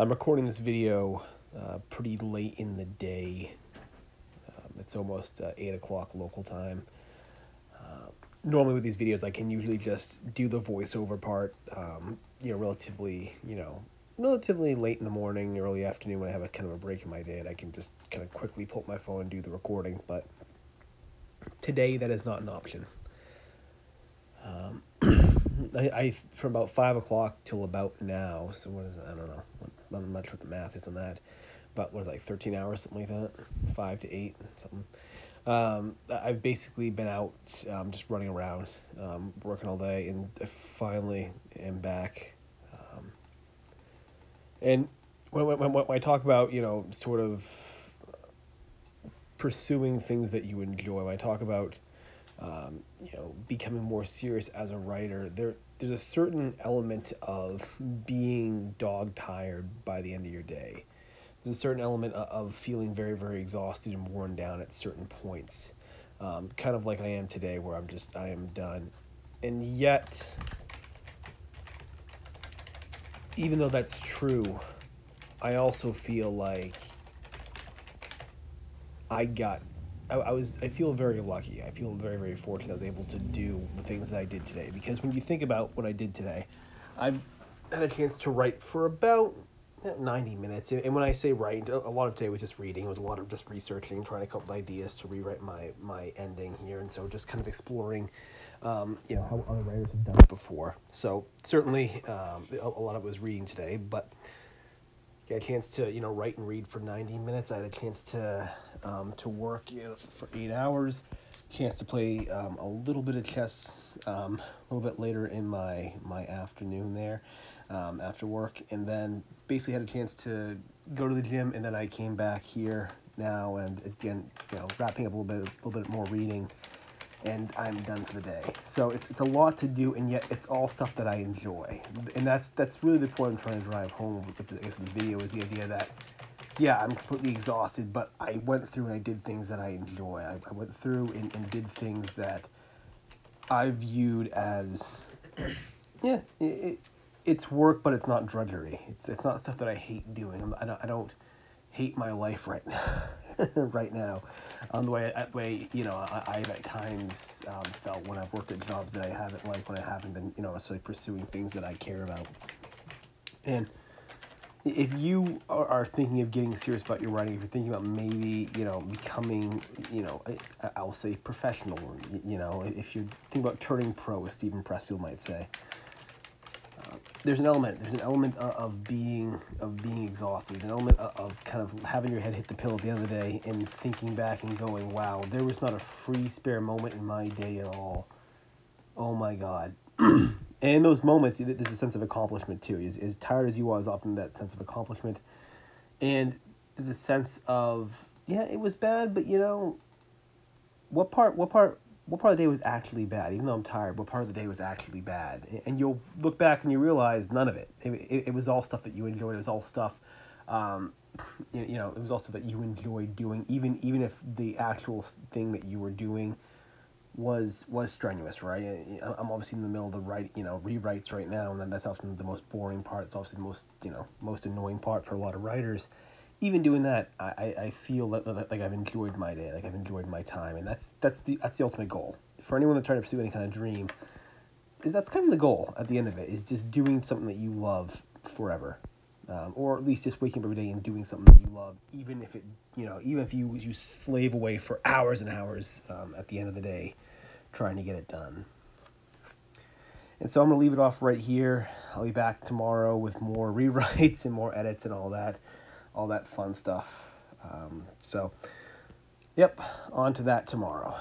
I'm recording this video pretty late in the day. It's almost 8 o'clock local time. Normally with these videos, I can usually just do the voiceover part, relatively late in the morning, early afternoon when I have a kind of a break in my day, and I can just kind of quickly pull up my phone and do the recording. But today, that is not an option. I from about 5 o'clock till about now. So what is it? I don't know. I'm not sure what the math is on that. But what is it, like 13 hours, something like that? 5 to 8, something. I've basically been out, just running around, working all day, and I finally am back. And when I talk about, sort of pursuing things that you enjoy, when I talk about, becoming more serious as a writer, there's a certain element of being dog tired by the end of your day. There's a certain element of feeling very, very exhausted and worn down at certain points. Kind of like I am today, where I am done. And yet, even though that's true, I also feel like I feel very lucky. I feel very, very fortunate I was able to do the things that I did today. Because when you think about what I did today, I've had a chance to write for about 90 minutes. And when I say write, a lot of today was just reading. It was a lot of just researching, trying to come up with ideas to rewrite my ending here. And so just kind of exploring, how other writers have done it before. So certainly a lot of it was reading today, but got a chance to, write and read for 90 minutes. I had a chance to work, for 8 hours. Chance to play a little bit of chess a little bit later in my afternoon there, after work, and then basically had a chance to go to the gym, and then I came back here now, and again, wrapping up a little bit more reading, and I'm done for the day. So it's a lot to do, and yet it's all stuff that I enjoy, and that's really the point I'm trying to drive home with this video, is the idea that, yeah, I'm completely exhausted, but I went through and I did things that I enjoy. I went through and did things that I viewed as, yeah, it's work, but it's not drudgery. It's not stuff that I hate doing. I don't hate my life right now. Right now, the way I've at times felt when I've worked at jobs that I haven't liked, when I haven't been, necessarily pursuing things that I care about. And if you are thinking of getting serious about your writing, if you're thinking about maybe, becoming, I'll say professional, if you're thinking about turning pro, as Stephen Pressfield might say, there's an element of being exhausted. There's an element of kind of having your head hit the pillow at the end of the day and thinking back and going, wow, there was not a free spare moment in my day at all. Oh my God. And in those moments, there's a sense of accomplishment too. As tired as you are, is often that sense of accomplishment. And there's a sense of, yeah, it was bad, but what part of the day was actually bad? Even though I'm tired, what part of the day was actually bad? And you'll look back and you realize none of it. It was all stuff that you enjoyed. It was all stuff, it was all stuff that you enjoyed doing, even if the actual thing that you were doing was strenuous, right? I'm obviously in the middle of the rewrites right now, and that's often the most boring part. It's obviously the most annoying part for a lot of writers. Even doing that, I feel like I've enjoyed my day, like I've enjoyed my time, and that's the ultimate goal for anyone that's trying to pursue any kind of dream. That's kind of the goal at the end of it, is just doing something that you love forever, or at least just waking up every day and doing something that you love, even if you slave away for hours and hours at the end of the day trying to get it done. And so I'm gonna leave it off right here. I'll be back tomorrow with more rewrites and more edits and all that fun stuff. So, yep, on to that tomorrow.